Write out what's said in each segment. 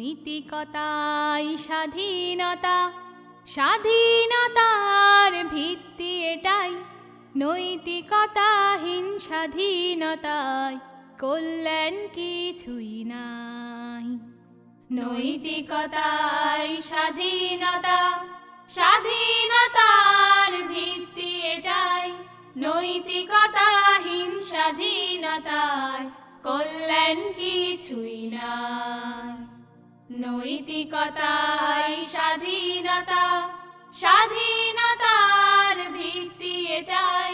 নৈতিকতাই স্বাধীনতা, স্বাধীনতার ভিত্তি এটাই। নৈতিকতাহীন স্বাধীনতায় কল্যাণ কিছুই নাই। নৈতিকতাই স্বাধীনতা, স্বাধীনতার ভিত্তি এটাই। নৈতিকতাহীন স্বাধীনতায় কল্যাণ কিছুই নাই। নৈতিকতাই স্বাধীনতা, স্বাধীনতার ভিত্তি এটাই।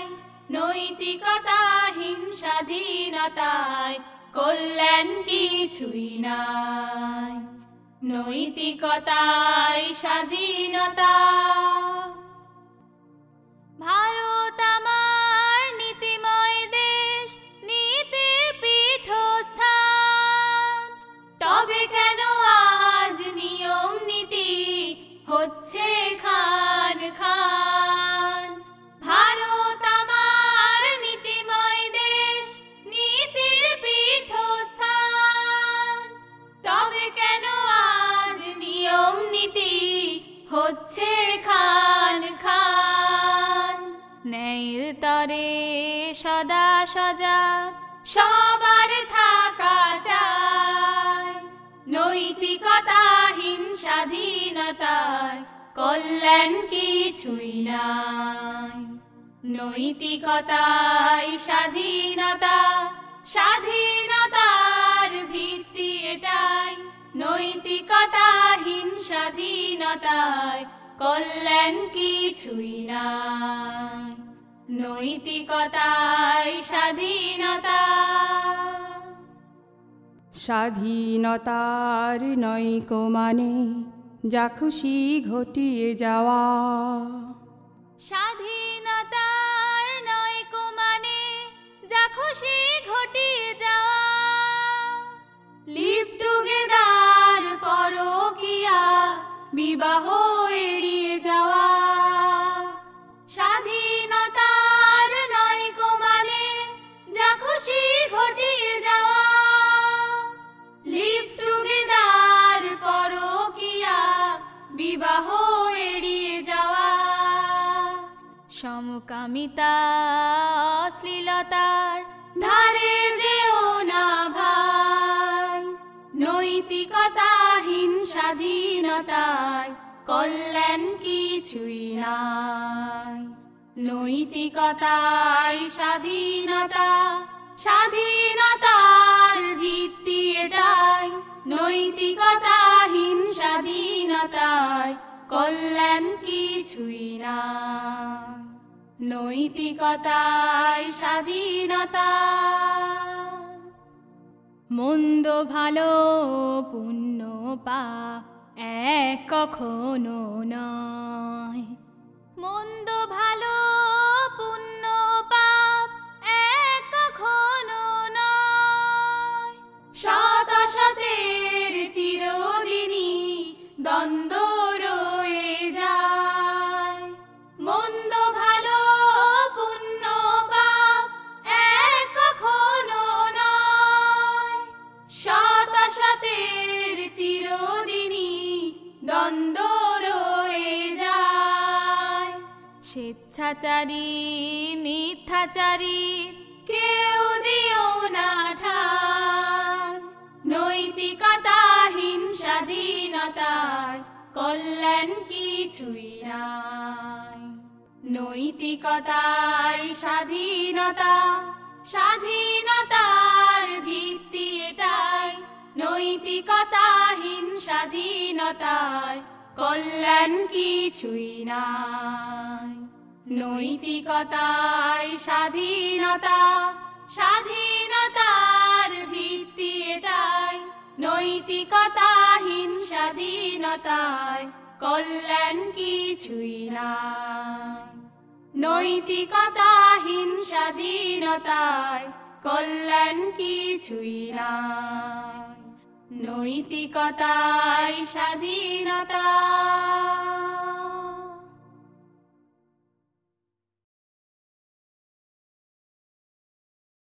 নৈতিকতাহীন স্বাধীনতায় কল্যাণ কিছুই নাই। নৈতিকতাই স্বাধীনতা। ভারত আমার নীতিময় দেশ, নীতির পীঠস্থান। তবে কেন আজ নিয়ম নীতি হচ্ছে খান খান? ভারত আমার নীতিময় দেশ, নীতির পীঠস্থান। তবে কেন আজ নিয়ম নীতি হচ্ছে খান খান? ন্যায়ের তরে সদা সজাগ সবার থাকা চাই। নৈতিকতাহীন স্বাধীনতায় কল্যাণ কিছুই নাই। নৈতিকতাই স্বাধীনতা, স্বাধীনতার ভিত্তি এটাই। নৈতিকতাহীন স্বাধীনতায় কল্যাণ কিছুই নাই। নৈতিকতাই স্বাধীনতা। স্বাধীনতার নৈক মানে যা খুশি ঘটিয়ে যাওয়া। স্বাধীনতার নৈক মানে যা খুশি ঘটিয়ে যাওয়া। লিভ টুগেদার, পরকিয়া, বিবাহ এড়িয়ে যাওয়া। স্বাধীনতার নৈক মানে যা খুশি ঘটিয়ে যাওয়া। লিভ টুগেদার, পরকিয়া, বিবাহ এড়িয়ে যাওয়া। সমকামিতা, অশ্লীলতার ধারে যেও না ভাই। নৈতিকতাহীন স্বাধীনতায় কল্যাণ কিছুই নাই। নৈতিকতাই স্বাধীনতা, স্বাধীনতার ভিত্তি এটাই। নৈতিকতাহীন স্বাধীনতায় কল্যাণ কিছুই নাই। নৈতিকতাই স্বাধীনতা। মন্দ ভালো পুণ্য পাপ এক কখনো নয়। মন্দ ভালো পুণ্য পাপ এক কখনো নয়। সৎ অসতের চিরদিনই দ্বন্দ্ব রয়ে যায়। মন্দ ভালো পুণ্য পাপ এক কখনো নয়। সৎ অসতের চিরদিনই দ্বন্দ্ব রয়ে যায়। স্বেচ্ছাচারী মিথ্যাচারী কেউ দিও না ঠাঁই। নৈতিকতাহীন স্বাধীনতায় কল্যাণ কিছুই নাই। নৈতিকতাই স্বাধীনতা, স্বাধীনতার ভিত্তি এটাই। নৈতিকতাহীন স্বাধীনতায় কল্যাণ কিছুই নাই। নৈতিকতাই স্বাধীনতা, স্বাধীনতার ভিত্তি এটাই। নৈতিকতাহীন স্বাধীনতায় কল্যাণ কিছুই নাই। নৈতিকতাহীন স্বাধীনতায় কল্যাণ কিছুই নাই। নৈতিকতাই স্বাধীনতা।